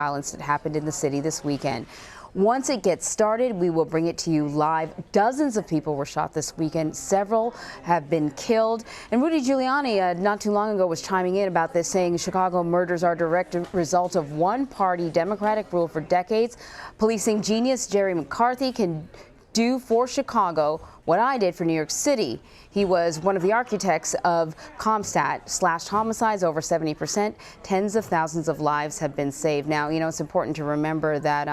violence that happened in the city this weekend. Once it gets started, we will bring it to you live. Dozens of people were shot this weekend. Several have been killed. And Rudy Giuliani not too long ago was chiming in about this, saying Chicago murders are a direct result of one-party Democratic rule for decades. Policing genius Jerry McCarthy can do for Chicago what I did for New York City. He was one of the architects of CompStat, slashed homicides over 70%. Tens of thousands of lives have been saved. Now, you know, it's important to remember that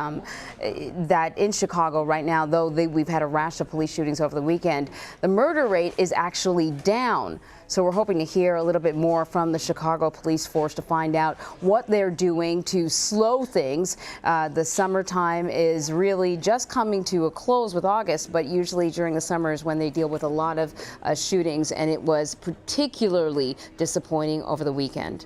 that in Chicago right now, though we've had a rash of police shootings over the weekend, the murder rate is actually down. So we're hoping to hear a little bit more from the Chicago police force to find out what they're doing to slow things. The summertime is really just coming to a close with August, but usually during the summer is when they deal with a lot of shootings, and it was particularly disappointing over the weekend.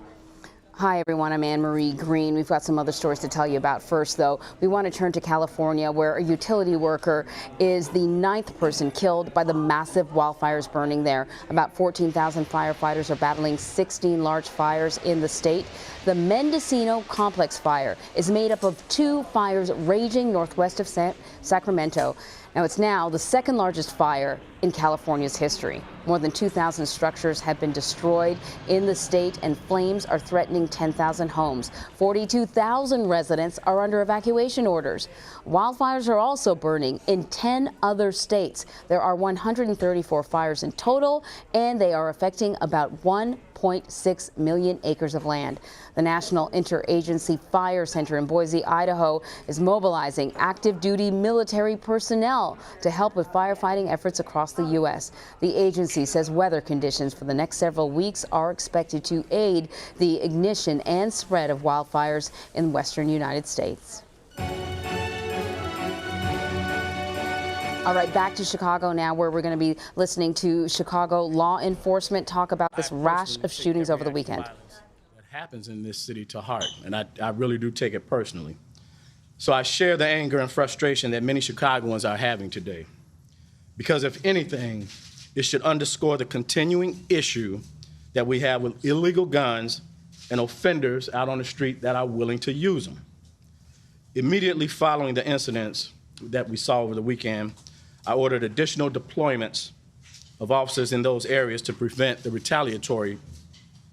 Hi, everyone. I'm Anne-Marie Green. We've got some other stories to tell you about. First, though, we want to turn to California, where a utility worker is the 9th person killed by the massive wildfires burning there. About 14,000 firefighters are battling 16 large fires in the state. The Mendocino Complex fire is made up of 2 fires raging northwest of Sacramento. Now, it's now the second largest fire in California's history. More than 2,000 structures have been destroyed in the state, and flames are threatening 10,000 homes. 42,000 residents are under evacuation orders. Wildfires are also burning in 10 other states. There are 134 fires in total, and they are affecting about 1.6 million acres of land. The National Interagency Fire Center in Boise, Idaho, is mobilizing active duty military personnel to help with firefighting efforts across the U.S. The agency says weather conditions for the next several weeks are expected to aid the ignition and spread of wildfires in western United States. All right, back to Chicago now, where we're going to be listening to Chicago law enforcement talk about this rash of shootings over the weekend. That happens in this city to heart, and I really do take it personally. So I share the anger and frustration that many Chicagoans are having today, because if anything, it should underscore the continuing issue that we have with illegal guns and offenders out on the street that are willing to use them. Immediately following the incidents that we saw over the weekend, I ordered additional deployments of officers in those areas to prevent the retaliatory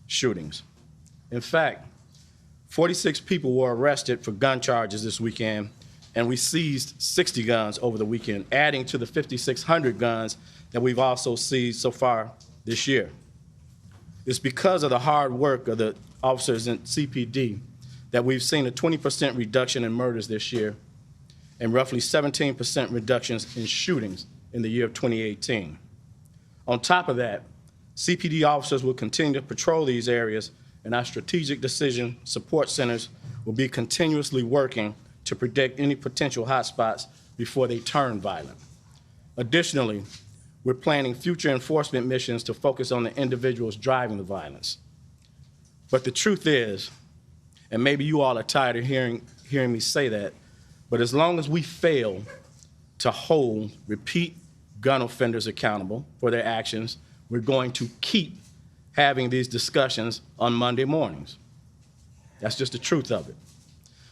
shootings. In fact, 46 people were arrested for gun charges this weekend, and we seized 60 guns over the weekend, adding to the 5,600 guns that we've also seized so far this year. It's because of the hard work of the officers in CPD that we've seen a 20% reduction in murders this year and roughly 17% reductions in shootings in the year of 2018. On top of that, CPD officers will continue to patrol these areas, and our strategic decision support centers will be continuously working to predict any potential hotspots before they turn violent. Additionally, we're planning future enforcement missions to focus on the individuals driving the violence. But the truth is, and maybe you all are tired of hearing me say that, but as long as we fail to hold repeat gun offenders accountable for their actions, we're going to keep having these discussions on Monday mornings. That's just the truth of it.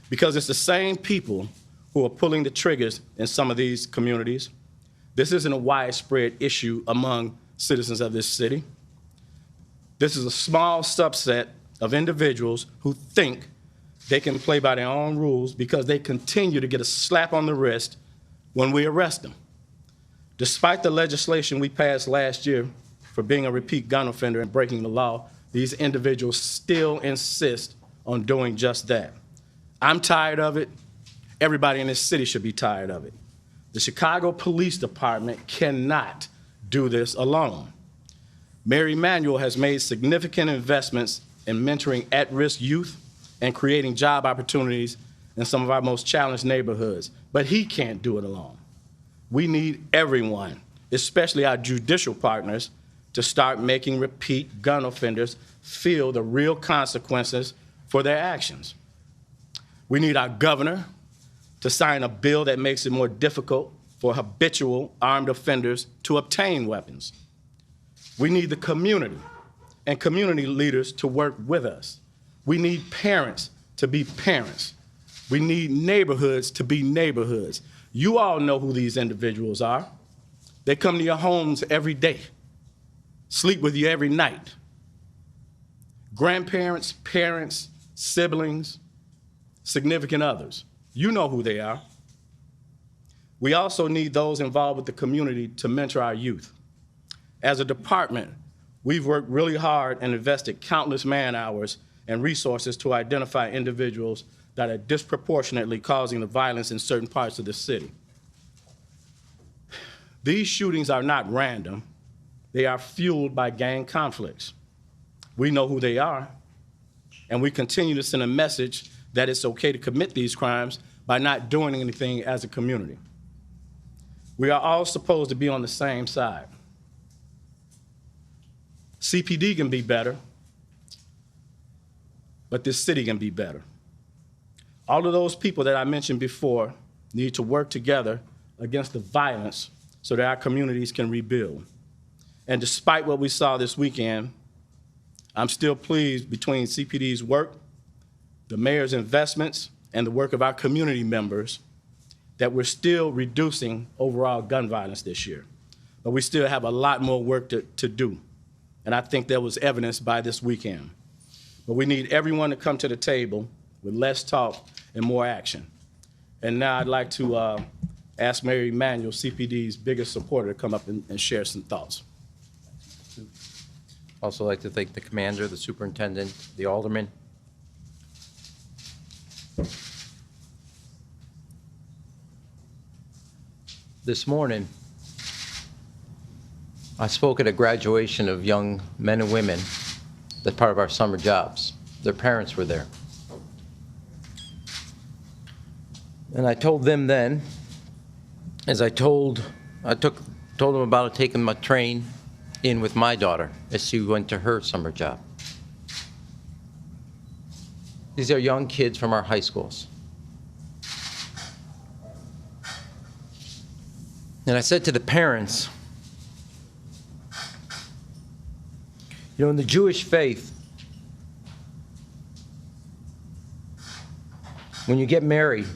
Because it's the same people who are pulling the triggers in some of these communities. This isn't a widespread issue among citizens of this city. This is a small subset of individuals who think they can play by their own rules because they continue to get a slap on the wrist when we arrest them. Despite the legislation we passed last year for being a repeat gun offender and breaking the law, these individuals still insist on doing just that. I'm tired of it. Everybody in this city should be tired of it. The Chicago Police Department cannot do this alone. Mayor Emanuel has made significant investments in mentoring at-risk youth and creating job opportunities in some of our most challenged neighborhoods, but he can't do it alone. We need everyone, especially our judicial partners, to start making repeat gun offenders feel the real consequences for their actions. We need our governor to sign a bill that makes it more difficult for habitual armed offenders to obtain weapons. We need the community and community leaders to work with us. We need parents to be parents. We need neighborhoods to be neighborhoods. You all know who these individuals are. They come to your homes every day, sleep with you every night. Grandparents, parents, siblings, significant others. You know who they are. We also need those involved with the community to mentor our youth. As a department, we've worked really hard and invested countless man-hours and resources to identify individuals that are disproportionately causing the violence in certain parts of the city. These shootings are not random. They are fueled by gang conflicts. We know who they are, and we continue to send a message that it's okay to commit these crimes by not doing anything as a community. We are all supposed to be on the same side. CPD can be better, but this city can be better. All of those people that I mentioned before need to work together against the violence so that our communities can rebuild. And despite what we saw this weekend, I'm still pleased between CPD's work, the mayor's investments, and the work of our community members that we're still reducing overall gun violence this year. But we still have a lot more work to do. And I think that was evidenced by this weekend. But we need everyone to come to the table with less talk and more action. And now I'd like to ask Mayor Emanuel, CPD's biggest supporter, to come up and share some thoughts. Also like to thank the commander, the superintendent, the alderman. This morning, I spoke at a graduation of young men and women that's part of our summer jobs. Their parents were there. And I told them then, as I told them about taking my train in with my daughter as she went to her summer job. These are young kids from our high schools. And I said to the parents, you know, in the Jewish faith, when you get married,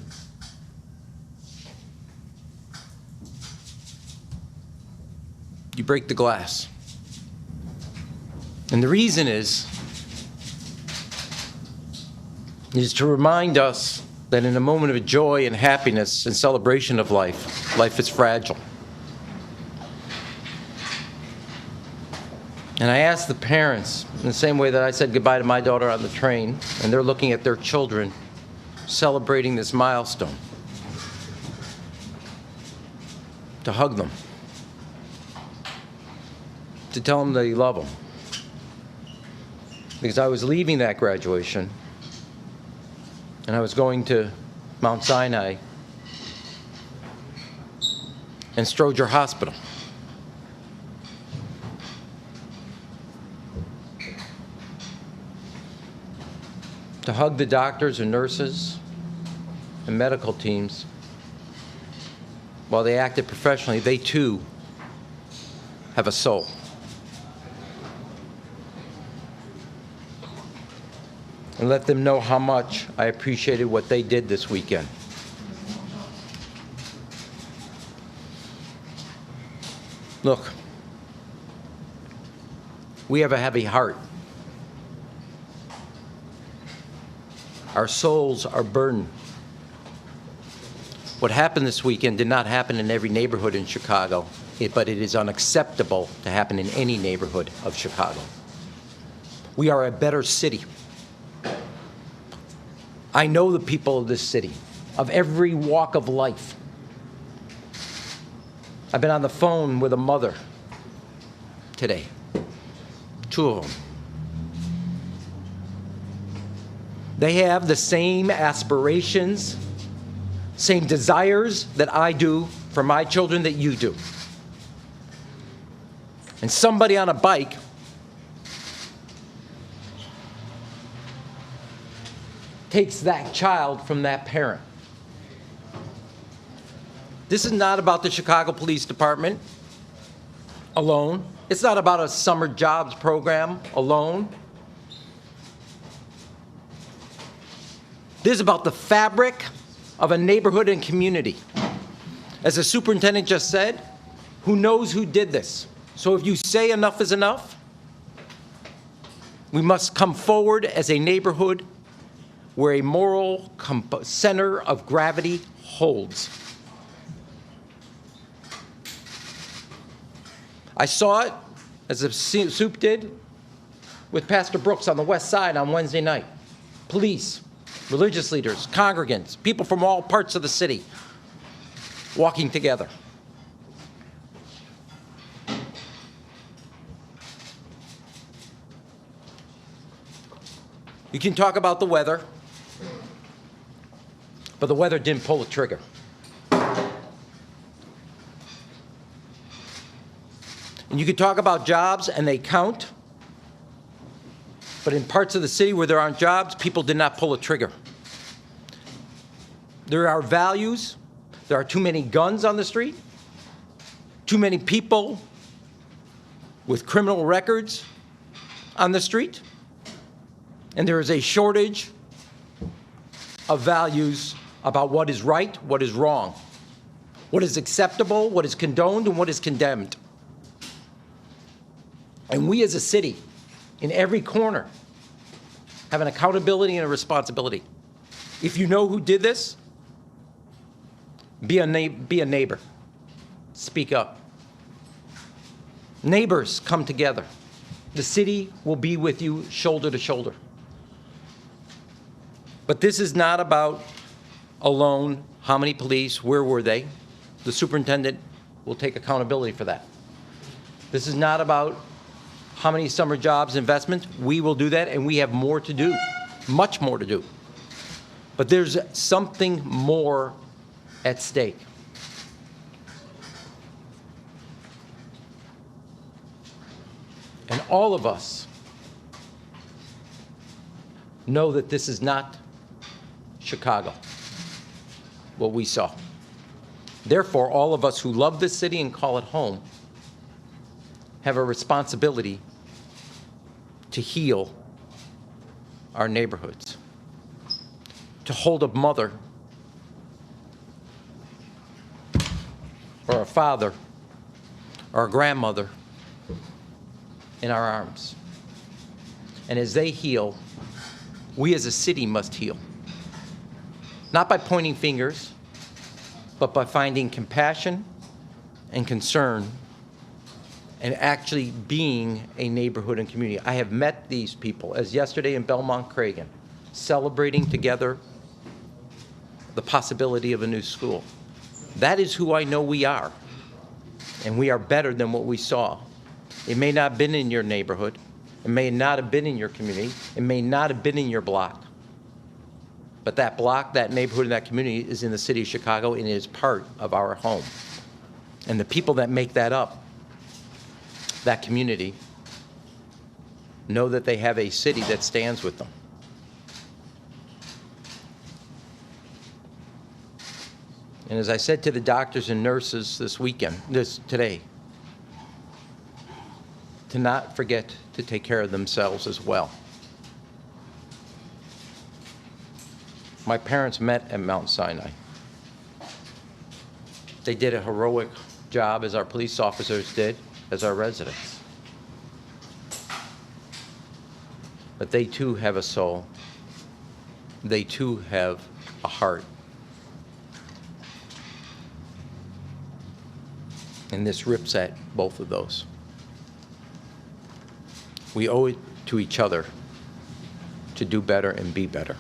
you break the glass. And the reason is to remind us that in a moment of joy and happiness and celebration of life, life is fragile. And I asked the parents, in the same way that I said goodbye to my daughter on the train, and they're looking at their children celebrating this milestone, to hug them, to tell them that you love them. Because I was leaving that graduation, and I was going to Mount Sinai and Stroger Hospital. To hug the doctors and nurses and medical teams. While they acted professionally, they too have a soul. And let them know how much I appreciated what they did this weekend. Look, we have a heavy heart. Our souls are burdened. What happened this weekend did not happen in every neighborhood in Chicago, but it is unacceptable to happen in any neighborhood of Chicago. We are a better city. I know the people of this city, of every walk of life. I've been on the phone with a mother today, 2 of them. They have the same aspirations, same desires that I do for my children that you do. And somebody on a bike takes that child from that parent. This is not about the Chicago Police Department alone. It's not about a summer jobs program alone. This is about the fabric of a neighborhood and community. As the superintendent just said, who knows who did this? So if you say enough is enough, we must come forward as a neighborhood where a moral center of gravity holds. I saw it, as the soup did, with Pastor Brooks on the west side on Wednesday night. Police, religious leaders, congregants, people from all parts of the city walking together. You can talk about the weather, but the weather didn't pull the trigger. And you can talk about jobs, and they count, but in parts of the city where there aren't jobs, people did not pull a trigger. There are values. There are too many guns on the street, too many people with criminal records on the street, and there is a shortage of values about what is right, what is wrong, what is acceptable, what is condoned, and what is condemned. And we as a city, in every corner, have an accountability and a responsibility. If you know who did this, be a neighbor. Speak up. Neighbors, come together. The city will be with you shoulder to shoulder. But this is not about alone how many police, where were they. The superintendent will take accountability for that. This is not about how many summer jobs investments. We will do that, and we have more to do, much more to do. But there's something more at stake. And all of us know that this is not Chicago, what we saw. Therefore, all of us who love this city and call it home have a responsibility to heal our neighborhoods, to hold a mother or a father or a grandmother in our arms. And as they heal, we as a city must heal. Not by pointing fingers, but by finding compassion and concern and actually being a neighborhood and community. I have met these people, as yesterday in Belmont-Cragen, celebrating together the possibility of a new school. That is who I know we are, and we are better than what we saw. It may not have been in your neighborhood. It may not have been in your community. It may not have been in your block. But that block, that neighborhood, and that community is in the city of Chicago, and it is part of our home. And the people that make that up, that community, know that they have a city that stands with them. And as I said to the doctors and nurses today, to not forget to take care of themselves as well. My parents met at Mount Sinai. They did a heroic job, as our police officers did, as our residents. But they too have a soul. They too have a heart. And this rips at both of those. We owe it to each other to do better and be better.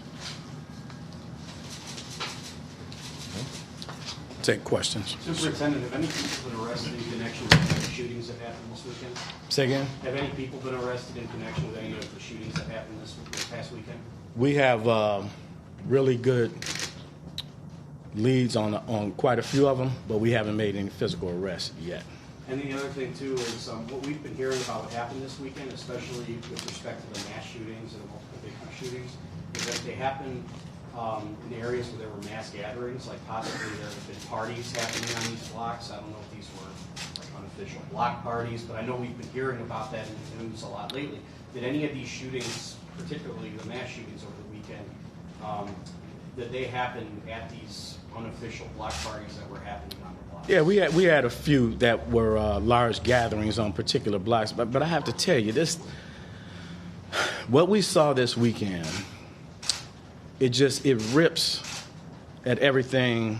Take questions. Superintendent, have any people been arrested in connection with the shootings that happened this weekend? Say again? Have any people been arrested in connection with any of the shootings that happened this past weekend? We have really good leads on quite a few of them, but we haven't made any physical arrests yet. And the other thing, too, is what we've been hearing about what happened this weekend, especially with respect to the mass shootings and the multiple victim shootings, is that they happen in areas where there were mass gatherings, like possibly there have been parties happening on these blocks. I don't know if these were like unofficial block parties, but I know we've been hearing about that in the news a lot lately. Did any of these shootings, particularly the mass shootings over the weekend, that they happen at these unofficial block parties that were happening on the block? Yeah, we had a few that were large gatherings on particular blocks, but I have to tell you, what we saw this weekend, it rips at everything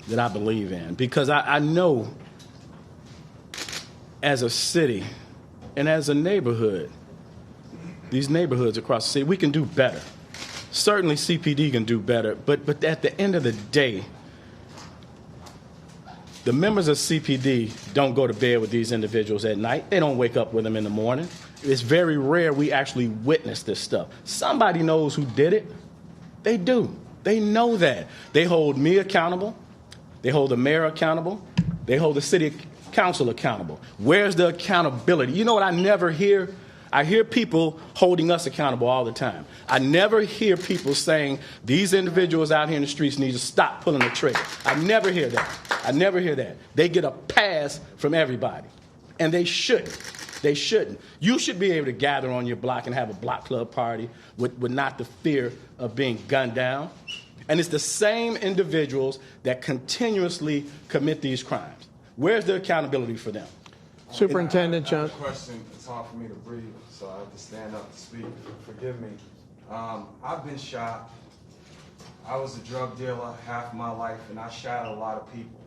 that I believe in, because I know as a city and as a neighborhood, these neighborhoods across the city, we can do better. Certainly CPD can do better, but at the end of the day, the members of CPD don't go to bed with these individuals at night. They don't wake up with them in the morning. It's very rare we actually witness this stuff. Somebody knows who did it. They do. They know that. They hold me accountable. They hold the mayor accountable. They hold the city council accountable. Where's the accountability? You know what I never hear? I hear people holding us accountable all the time. I never hear people saying these individuals out here in the streets need to stop pulling the trigger. I never hear that. I never hear that. They get a pass from everybody, and they shouldn't. They shouldn't. You should be able to gather on your block and have a block club party with not the fear of being gunned down. And it's the same individuals that continuously commit these crimes. Where's the accountability for them? Superintendent I John. have a question. It's hard for me to breathe, so I have to stand up to speak. Forgive me. I've been shot. I was a drug dealer half my life, and I shot a lot of people.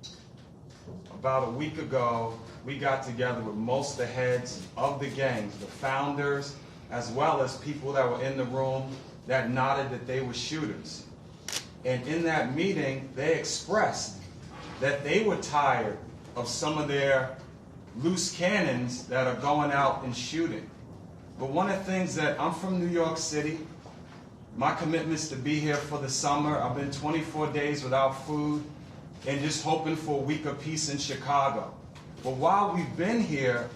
About a week ago, we got together with most of the heads of the gangs, the founders, as well as people that were in the room that nodded that they were shooters. And in that meeting, they expressed that they were tired of some of their loose cannons that are going out and shooting. But one of the things that, I'm from New York City. My commitment is to be here for the summer. I've been 24 days without food and just hoping for a week of peace in Chicago. But while we've been here,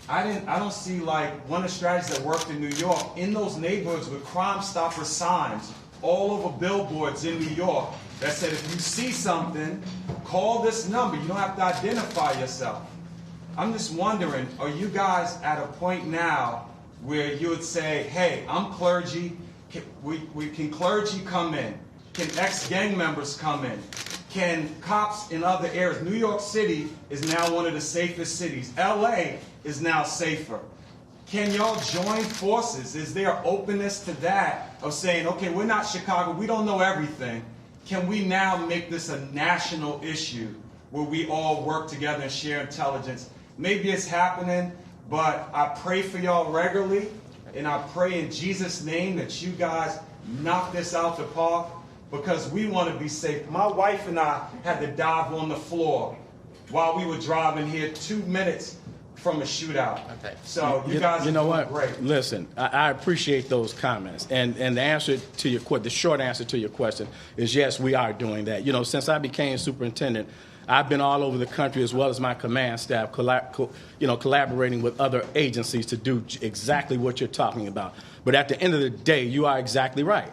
I don't see, like, one of the strategies that worked in New York, in those neighborhoods with Crime Stopper signs all over billboards in New York that said, if you see something, call this number. You don't have to identify yourself. I'm just wondering, are you guys at a point now where you would say, hey, I'm clergy, can clergy come in? Can ex-gang members come in? Can cops in other areas? New York City is now one of the safest cities. LA is now safer. Can y'all join forces? Is there openness to that of saying, okay, we're not Chicago, we don't know everything. Can we now make this a national issue where we all work together and share intelligence? Maybe it's happening, but I pray for y'all regularly, and I pray in Jesus' name that you guys knock this out the park, because we want to be safe. My wife and I had to dive on the floor while we were driving here 2 minutes from a shootout. Okay. So you guys You know are what? doing great. Listen, I appreciate those comments, and the answer to your the short answer to your question is yes, we are doing that. You know, since I became superintendent, I've been all over the country as well as my command staff, collaborating with other agencies to do exactly what you're talking about. But at the end of the day, you are exactly right.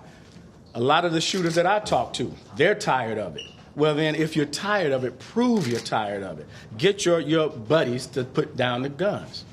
A lot of the shooters that I talk to, they're tired of it. Well, then, if you're tired of it, prove you're tired of it. Get your buddies to put down the guns.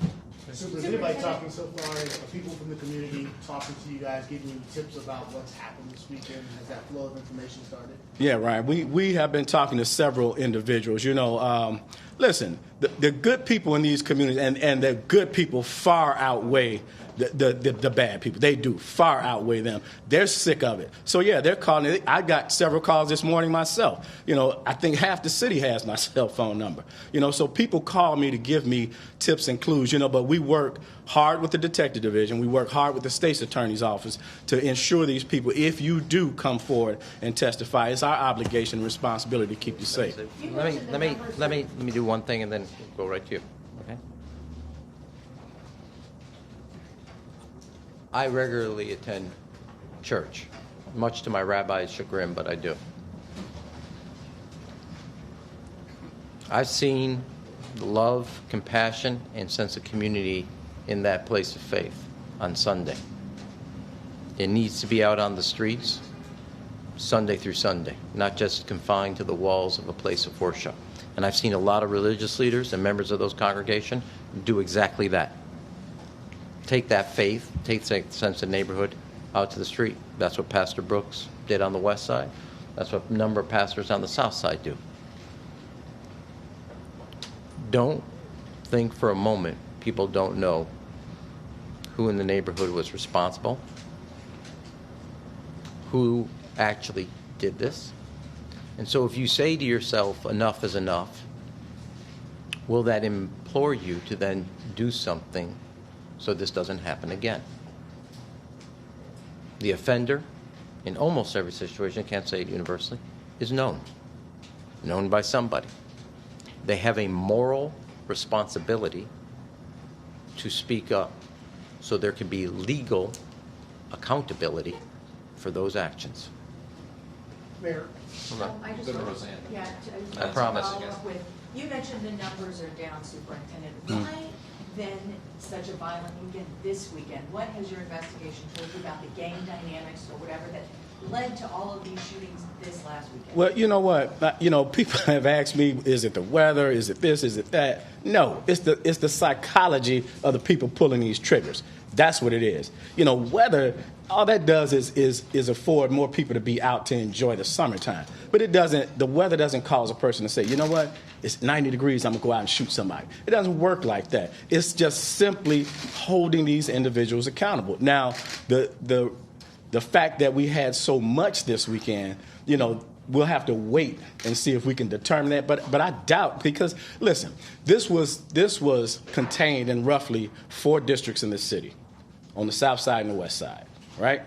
So is anybody talking so far? Are people from the community talking to you guys, giving you tips about what's happened this weekend? Has that flow of information started? Yeah, Ryan, we have been talking to several individuals. You know, listen, the good people in these communities, and the good people far outweigh the bad people. They do far outweigh them. They're sick of it. So yeah, they're calling. I got several calls this morning myself. You know, I think half the city has my cell phone number. You know, so people call me to give me tips and clues. You know, but we work hard with the detective division. We work hard with the state's attorney's office to ensure these people, if you do come forward and testify, it's our obligation and responsibility to keep you safe. Let me do one thing and then go right to you. Okay. I regularly attend church, much to my rabbi's chagrin, but I do. I've seen the love, compassion, and sense of community in that place of faith on Sunday. It needs to be out on the streets Sunday through Sunday, not just confined to the walls of a place of worship. And I've seen a lot of religious leaders and members of those congregations do exactly that. Take that faith, take that sense of neighborhood out to the street. That's what Pastor Brooks did on the west side. That's what a number of pastors on the south side do. Don't think for a moment people don't know who in the neighborhood was responsible, who actually did this. And so if you say to yourself, enough is enough, will that implore you to then do something so this doesn't happen again? The offender, in almost every situation, I can't say it universally, is known by somebody. They have a moral responsibility to speak up so there can be legal accountability for those actions. Mayor, I just yeah, I promise. follow up with, you mentioned the numbers are down, Superintendent. Why then such a violent weekend this weekend? What has your investigation told you about the gang dynamics or whatever that led to all of these shootings this last weekend? Well, you know what? People have asked me, is it the weather? Is it this? Is it that? No, it's the psychology of the people pulling these triggers. That's what it is. Weather, all that does is afford more people to be out to enjoy the summertime. But the weather doesn't cause a person to say, you know what? It's 90 degrees, I'm going to go out and shoot somebody. It doesn't work like that. It's just simply holding these individuals accountable. Now, the fact that we had so much this weekend, we'll have to wait and see if we can determine that. But I doubt, because listen, this was contained in roughly 4 districts in the city, on the south side and the west side, right?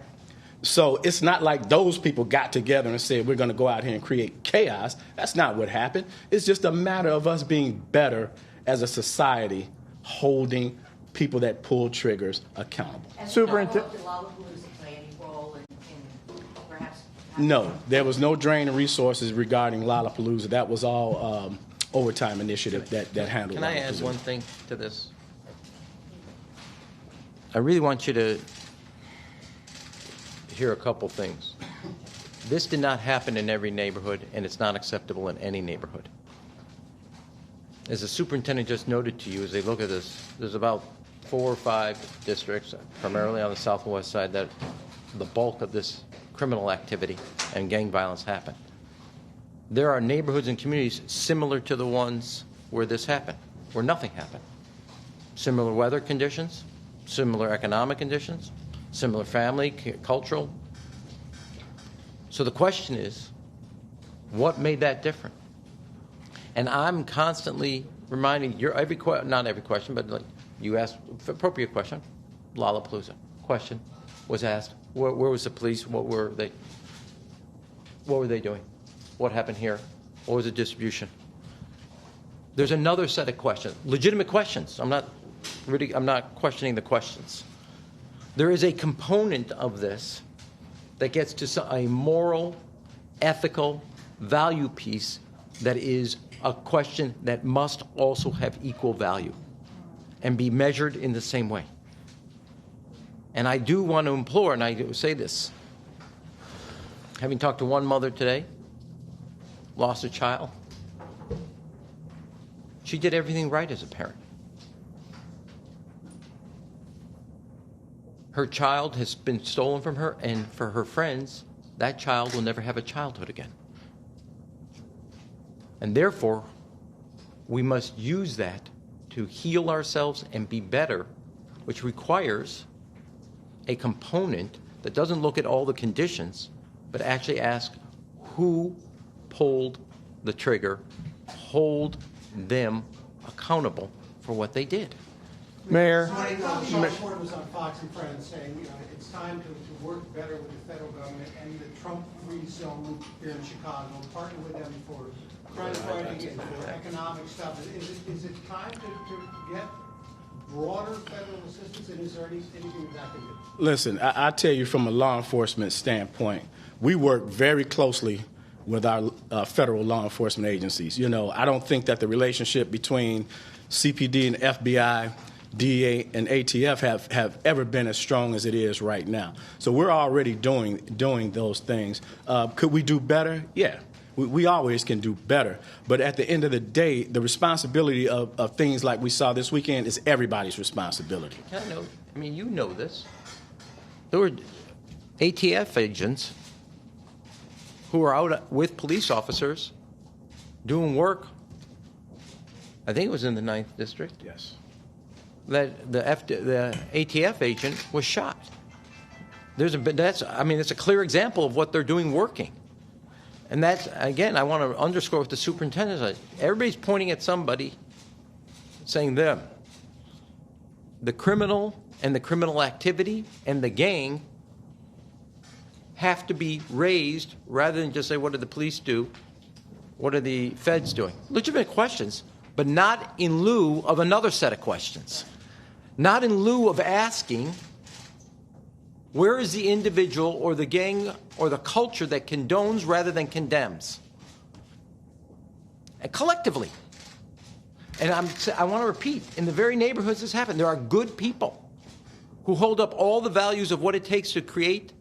So it's not like those people got together and said, we're going to go out here and create chaos. That's not what happened. It's just a matter of us being better as a society, holding people that pull triggers accountable. Superintendent, did Lollapalooza play any role in perhaps? No, there was no drain of resources regarding Lollapalooza. That was all overtime initiative that handled. Can I add one thing to this? I really want you to hear a couple things. This did not happen in every neighborhood, and it's not acceptable in any neighborhood. As the superintendent just noted to you, as they look at this, there's about 4 or 5 districts, primarily on the south and west side, that the bulk of this criminal activity and gang violence happened. There are neighborhoods and communities similar to the ones where this happened, where nothing happened. Similar weather conditions, similar economic conditions, similar family, cultural. So the question is, what made that different? And I'm constantly reminding you, not every question, but like you asked appropriate question, Lollapalooza question was asked, where was the police? What were they doing? What happened here? What was the distribution? There's another set of questions, legitimate questions. I'm not questioning the questions. There is a component of this that gets to a moral, ethical, value piece that is a question that must also have equal value and be measured in the same way. And I do want to implore, and I do say this, having talked to one mother today, lost a child. She did everything right as a parent. Her child has been stolen from her, and for her friends, that child will never have a childhood again. And therefore, we must use that to heal ourselves and be better, which requires a component that doesn't look at all the conditions, but actually ask who pulled the trigger, hold them accountable for what they did. Mayor. Sean Ford was on Fox and Friends saying, it's time to work better with the federal government and the Trump-free zone here in Chicago, partner with them for crime fighting and for economic stuff. Is it time to get broader federal assistance, and is there anything that can do? Listen, I tell you from a law enforcement standpoint, we work very closely with our federal law enforcement agencies. I don't think that the relationship between CPD and FBI, DEA, and ATF have ever been as strong as it is right now. So we're already doing those things. Could we do better? Yeah. We always can do better. But at the end of the day, the responsibility of things like we saw this weekend is everybody's responsibility. You know this. There were ATF agents who are out with police officers doing work. I think it was in the 9th District. Yes. That the ATF agent was shot. That's a clear example of what they're doing working. And that's, again, I want to underscore with the superintendent, everybody's pointing at somebody, saying them. The criminal and the criminal activity and the gang have to be raised rather than just say, what did the police do? What are the feds doing? Legitimate questions, but not in lieu of another set of questions. Not in lieu of asking, where is the individual or the gang or the culture that condones rather than condemns? And collectively. And I want to repeat, in the very neighborhoods this happened, there are good people who hold up all the values of what it takes to create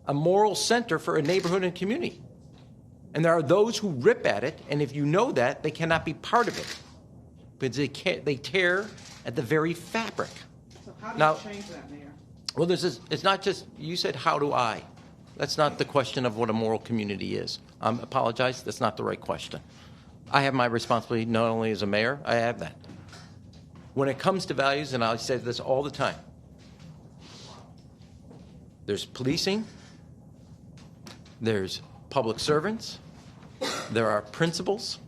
a moral center for a neighborhood and community. And there are those who rip at it, and if you know that, they cannot be part of it. Because they tear at the very fabric. So how do Now, you change that, Mayor? well, it's not just, you said, how do I? That's not the question of what a moral community is. I apologize, that's not the right question. I have my responsibility not only as a mayor, I have that. When it comes to values, and I say this all the time, there's policing, there's public servants, there are principals,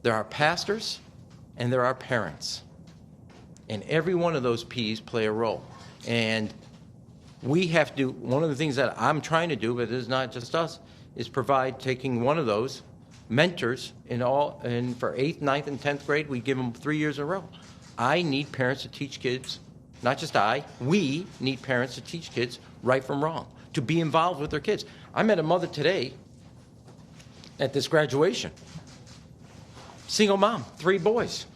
there are pastors, and there are parents. And every one of those P's play a role. And we have to, one of the things that I'm trying to do, but it's not just us, is provide, taking one of those mentors and for 8th, 9th, and 10th grade, we give them 3 years in a row. I need parents to teach kids, not just we need parents to teach kids right from wrong, to be involved with their kids. I met a mother today at this graduation. Single mom, 3 boys.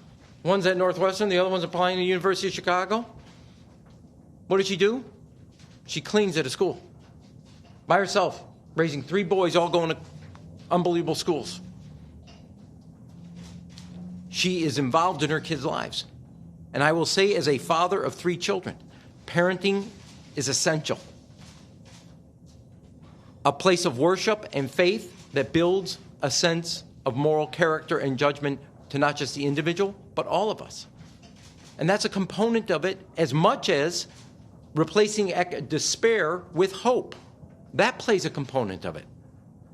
One's at Northwestern, the other one's applying to the University of Chicago. What did she do? She cleans at a school by herself, raising 3 boys, all going to unbelievable schools. She is involved in her kids' lives. And I will say, as a father of 3 children, parenting is essential. A place of worship and faith that builds a sense of moral character and judgment to not just the individual, but all of us. And that's a component of it, as much as replacing despair with hope. That plays a component of it,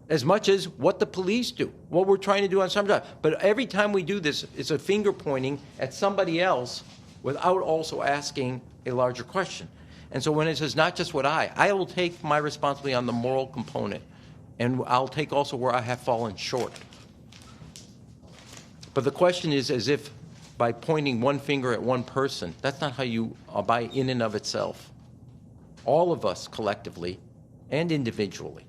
as much as what the police do, what we're trying to do on some job. But every time we do this, it's a finger pointing at somebody else without also asking a larger question. And so when it says not just what I will take my responsibility on the moral component, and I'll take also where I have fallen short. But the question is, as if by pointing one finger at one person, that's not how you, by in and of itself. All of us collectively and individually.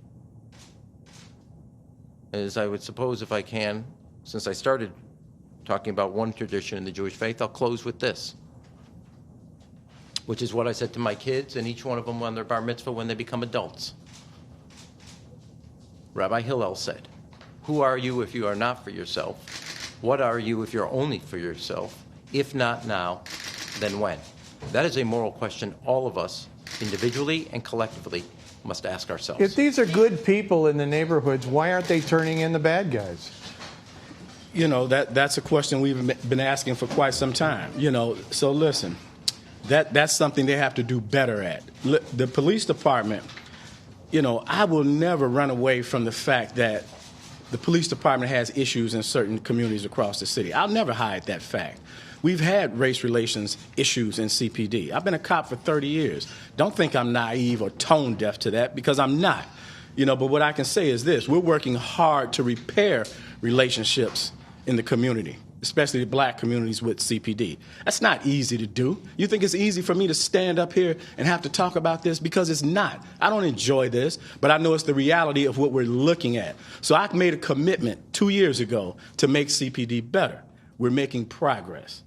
As I would suppose, if I can, since I started talking about one tradition in the Jewish faith, I'll close with this, which is what I said to my kids and each one of them on their bar mitzvah when they become adults. Rabbi Hillel said, "Who are you if you are not for yourself? What are you if you're only for yourself? If not now, then when?" That is a moral question all of us, individually and collectively, must ask ourselves. If these are good people in the neighborhoods, why aren't they turning in the bad guys? You know, that's a question we've been asking for quite some time. You know, so listen, that's something they have to do better at. The police department, you know, I will never run away from the fact that the police department has issues in certain communities across the city. I'll never hide that fact. We've had race relations issues in CPD. I've been a cop for 30 years. Don't think I'm naive or tone deaf to that, because I'm not. You know, but what I can say is this: we're working hard to repair relationships in the community, especially the black communities with CPD. That's not easy to do. You think it's easy for me to stand up here and have to talk about this? Because it's not. I don't enjoy this, but I know it's the reality of what we're looking at. So I made a commitment 2 years ago to make CPD better. We're making progress.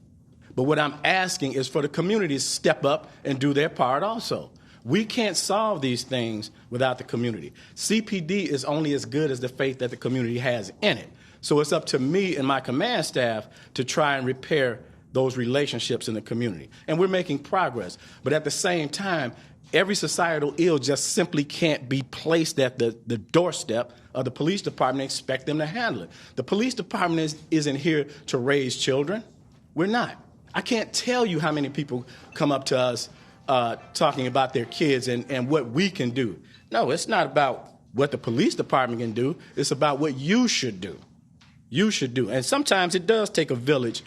But what I'm asking is for the community to step up and do their part also. We can't solve these things without the community. CPD is only as good as the faith that the community has in it. So it's up to me and my command staff to try and repair those relationships in the community. And we're making progress. But at the same time, every societal ill just simply can't be placed at the doorstep of the police department and expect them to handle it. The police department isn't here to raise children. We're not. I can't tell you how many people come up to us talking about their kids and what we can do. No, it's not about what the police department can do. It's about what you should do. You should do. And sometimes it does take a village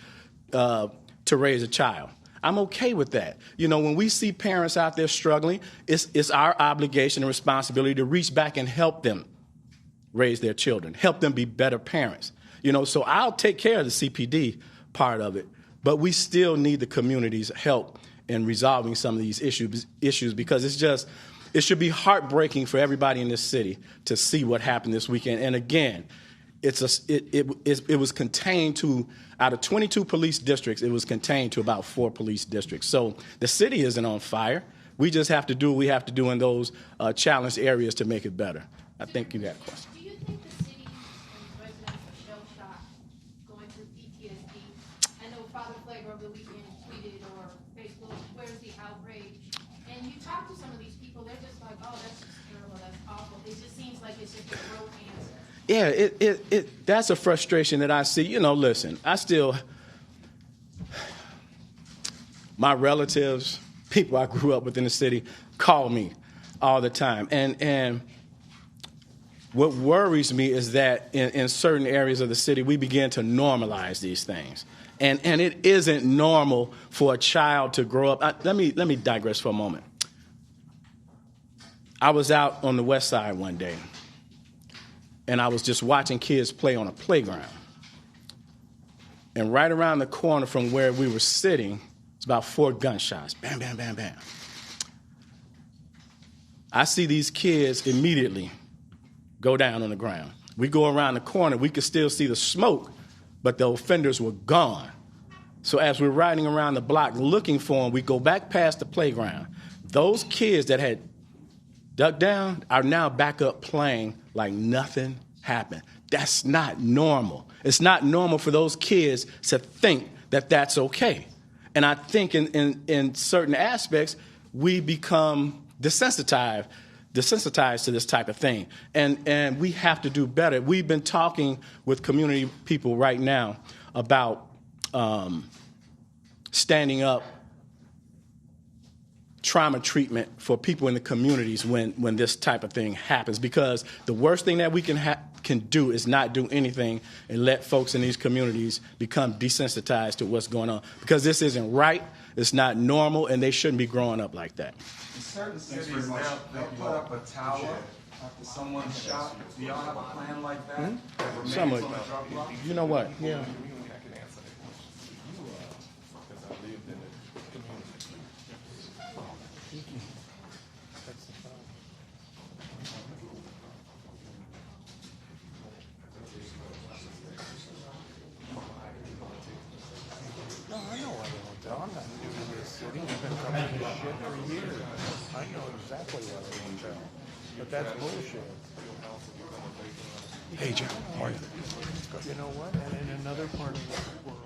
to raise a child. I'm okay with that. You know, when we see parents out there struggling, it's our obligation and responsibility to reach back and help them raise their children, help them be better parents. You know, so I'll take care of the CPD part of it, but we still need the community's help in resolving some of these issues because it should be heartbreaking for everybody in this city to see what happened this weekend. And again, it was contained to, out of 22 police districts, it was contained to about 4 police districts. So the city isn't on fire. We just have to do what we have to do in those challenged areas to make it better. I think you got a question. Do you think the city and residents are shell-shocked going through PTSD? I know Father Flager over the weekend tweeted or Facebook, where's the outrage? And you talk to some of these people, they're just like, oh, that's just terrible, that's awful. It just seems like it's just a rote answer. Yeah, that's a frustration that I see. You know, listen, my relatives, people I grew up with in the city, call me all the time. And what worries me is that in certain areas of the city, we begin to normalize these things. And it isn't normal for a child to grow up. Let me digress for a moment. I was out on the west side one day, and I was just watching kids play on a playground. And right around the corner from where we were sitting, it's about 4 gunshots. Bam, bam, bam, bam. I see these kids immediately go down on the ground. We go around the corner, we could still see the smoke, but the offenders were gone. So as we're riding around the block looking for them, we go back past the playground. Those kids that had ducked down are now back up playing like nothing happened. That's not normal. It's not normal for those kids to think that that's okay. And I think in certain aspects, we become desensitized to this type of thing. And we have to do better. We've been talking with community people right now about standing up trauma treatment for people in the communities when this type of thing happens, because the worst thing that we can do is not do anything and let folks in these communities become desensitized to what's going on, because this isn't right, it's not normal, and they shouldn't be growing up like that. In certain cities, they'll put up a tower after someone's shot. Do y'all have a plan like that? That remains on the drug block? You know what? Yeah. No, I know I don't tell. I'm not new to this city. I've been coming to this shit for years. I know exactly what I won't tell. But that's bullshit. Hey, John, how are you? You know what? And in another part of the world.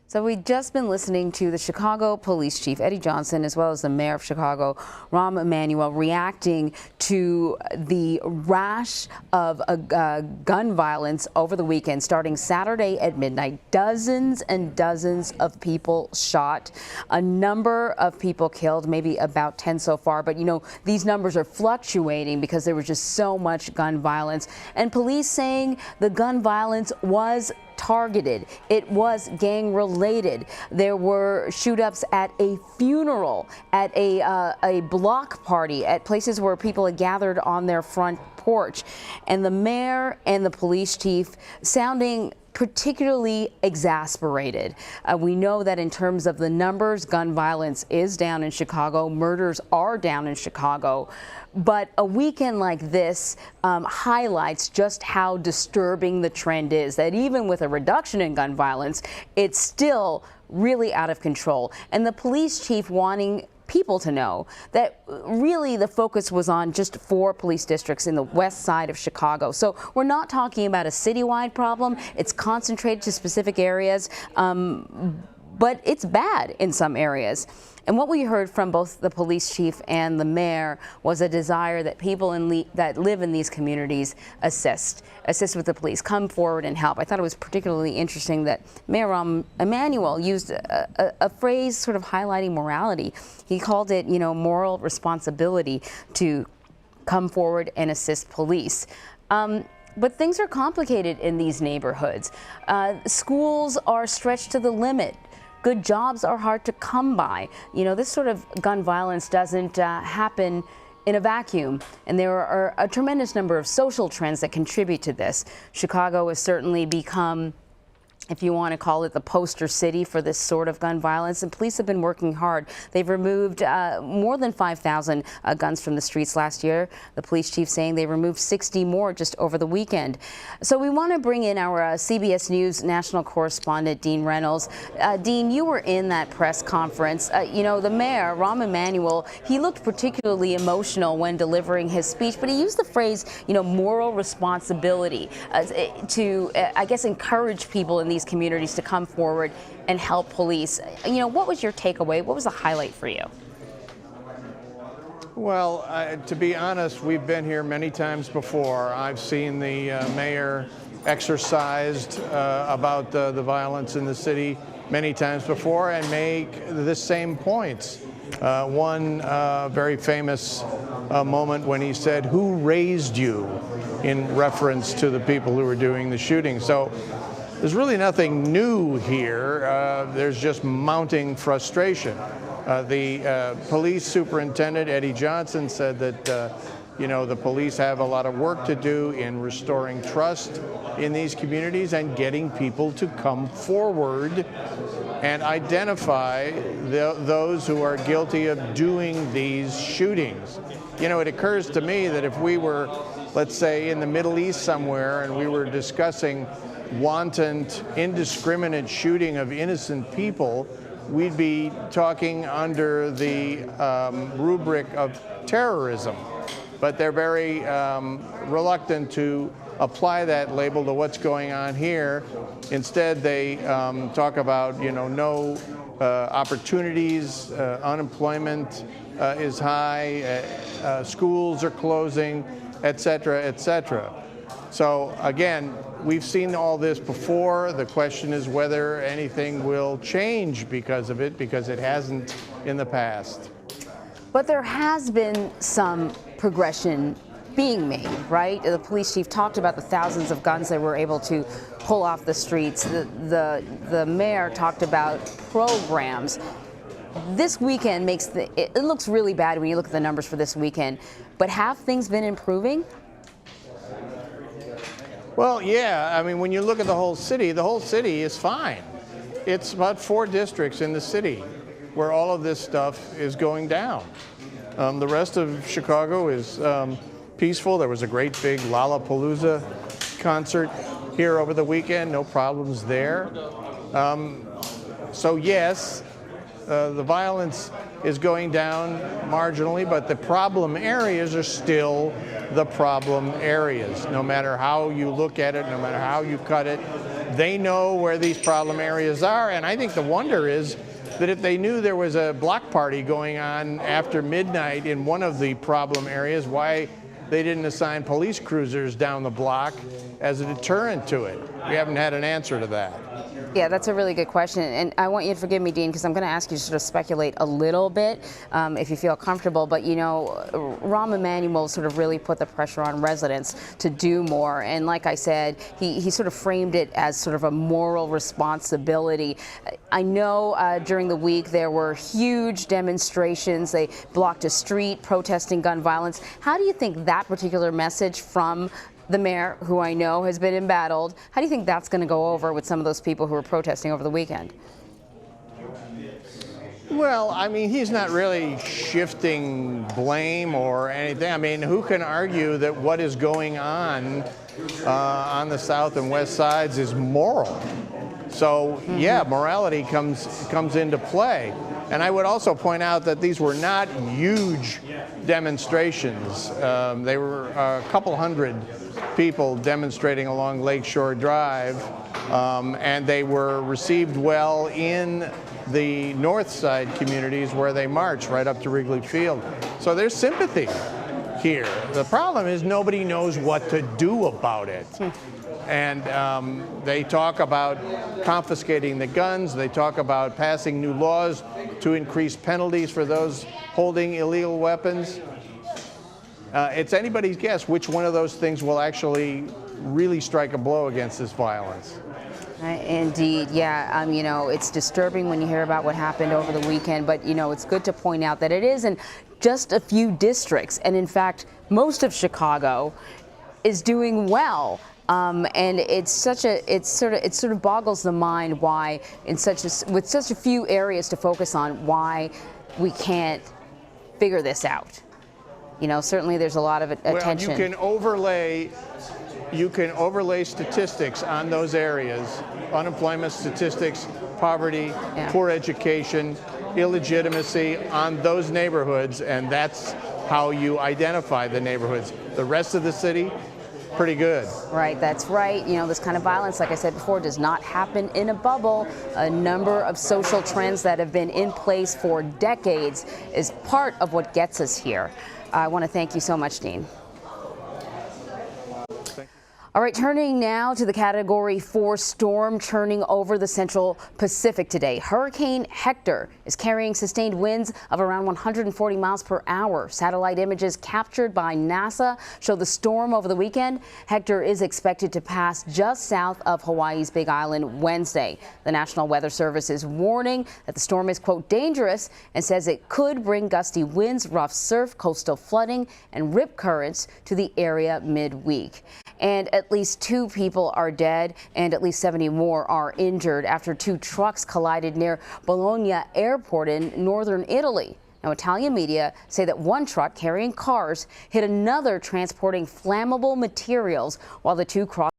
So we've just been listening to the Chicago Police Chief, Eddie Johnson, as well as the Mayor of Chicago, Rahm Emanuel, reacting to the rash of gun violence over the weekend, starting Saturday at midnight. Dozens and dozens of people shot, a number of people killed, maybe about 10 so far. But, you know, these numbers are fluctuating because there was just so much gun violence. And police saying the gun violence was targeted. It was gang related. There were shoot-ups at a funeral, at a block party, at places where people had gathered on their front porch. And the mayor and the police chief sounding particularly exasperated. We know that in terms of the numbers, gun violence is down in Chicago, murders are down in Chicago, but a weekend like this highlights just how disturbing the trend is, that even with a reduction in gun violence, it's still really out of control. And the police chief wanting people to know that really the focus was on just 4 police districts in the west side of Chicago. So we're not talking about a citywide problem. It's concentrated to specific areas. but it's bad in some areas. And what we heard from both the police chief and the mayor was a desire that people that live in these communities assist with the police, come forward and help. I thought it was particularly interesting that Mayor Emanuel used a phrase sort of highlighting morality. He called it, moral responsibility to come forward and assist police. But things are complicated in these neighborhoods. Schools are stretched to the limit. Good jobs are hard to come by. This sort of gun violence doesn't happen in a vacuum, and there are a tremendous number of social trends that contribute to this. Chicago has certainly become, if you want to call it, the poster city for this sort of gun violence, and police have been working hard. They've removed more than 5,000 guns from the streets last year. The police chief saying they removed 60 more just over the weekend. So we want to bring in our CBS News national correspondent, Dean Reynolds. Dean, you were in that press conference. The mayor, Rahm Emanuel, he looked particularly emotional when delivering his speech, but he used the phrase, moral responsibility to, I guess, encourage people in these communities to come forward and help police. What was your takeaway? What was the highlight for you? Well, to be honest, we've been here many times before. I've seen the mayor exercised about the violence in the city many times before and make the same points. One very famous moment when he said, "Who raised you?" in reference to the people who were doing the shooting. So there's really nothing new here. There's just mounting frustration. The police superintendent, Eddie Johnson, said that the police have a lot of work to do in restoring trust in these communities and getting people to come forward and identify those who are guilty of doing these shootings. It occurs to me that if we were, let's say, in the Middle East somewhere and we were discussing wanton, indiscriminate shooting of innocent people, we'd be talking under the rubric of terrorism. But they're very reluctant to apply that label to what's going on here. Instead, they talk about, no opportunities, unemployment is high, schools are closing, et cetera, et cetera. So again, we've seen all this before. The question is whether anything will change because of it, because it hasn't in the past. But there has been some progression being made, right? The police chief talked about the thousands of guns they were able to pull off the streets. The mayor talked about programs. This weekend it looks really bad when you look at the numbers for this weekend, but have things been improving? Well, yeah. I mean, when you look at the whole city is fine. It's about 4 districts in the city where all of this stuff is going down. The rest of Chicago is peaceful. There was a great big Lollapalooza concert here over the weekend. No problems there. So yes, the violence is going down marginally, but the problem areas are still the problem areas. No matter how you look at it, no matter how you cut it, they know where these problem areas are. And I think the wonder is that if they knew there was a block party going on after midnight in one of the problem areas, why they didn't assign police cruisers down the block as a deterrent to it. We haven't had an answer to that. Yeah, that's a really good question. And I want you to forgive me, Dean, because I'm going to ask you to sort of speculate a little bit, if you feel comfortable. But, Rahm Emanuel sort of really put the pressure on residents to do more. And like I said, he sort of framed it as sort of a moral responsibility. I know during the week there were huge demonstrations. They blocked a street protesting gun violence. How do you think that particular message from the mayor, who I know has been embattled, how do you think that's going to go over with some of those people who were protesting over the weekend? Well, I mean, he's not really shifting blame or anything. I mean, who can argue that what is going on the south and west sides is moral? So, yeah, morality comes into play. And I would also point out that these were not huge demonstrations. They were a couple hundred people demonstrating along Lakeshore Drive, and they were received well in the north side communities where they march right up to Wrigley Field. So there's sympathy here. The problem is nobody knows what to do about it. And they talk about confiscating the guns. They talk about passing new laws to increase penalties for those holding illegal weapons. It's anybody's guess which one of those things will actually really strike a blow against this violence. Indeed, yeah. You know, it's disturbing when you hear about what happened over the weekend, but, you know, it's good to point out that it isn't just a few districts. And in fact, most of Chicago is doing well. And it's such a, it sort of boggles the mind why with such a few areas to focus on, why we can't figure this out. You know, certainly there's a lot of attention. Well, you can overlay statistics on those areas, unemployment statistics, poverty, poor education, illegitimacy on those neighborhoods, and that's how you identify the neighborhoods. The rest of the city, pretty good. Right, that's right. You know, this kind of violence, like I said before, does not happen in a bubble. A number of social trends that have been in place for decades is part of what gets us here. I want to thank you so much, Dean. All right, turning now to the Category 4 storm churning over the Central Pacific today. Hurricane Hector is carrying sustained winds of around 140 miles per hour. Satellite images captured by NASA show the storm over the weekend. Hector is expected to pass just south of Hawaii's Big Island Wednesday. The National Weather Service is warning that the storm is, quote, dangerous, and says it could bring gusty winds, rough surf, coastal flooding, and rip currents to the area midweek. And at least 2 people are dead and at least 70 more are injured after 2 trucks collided near Bologna Airport in northern Italy. Now, Italian media say that one truck carrying cars hit another transporting flammable materials while the 2 crossed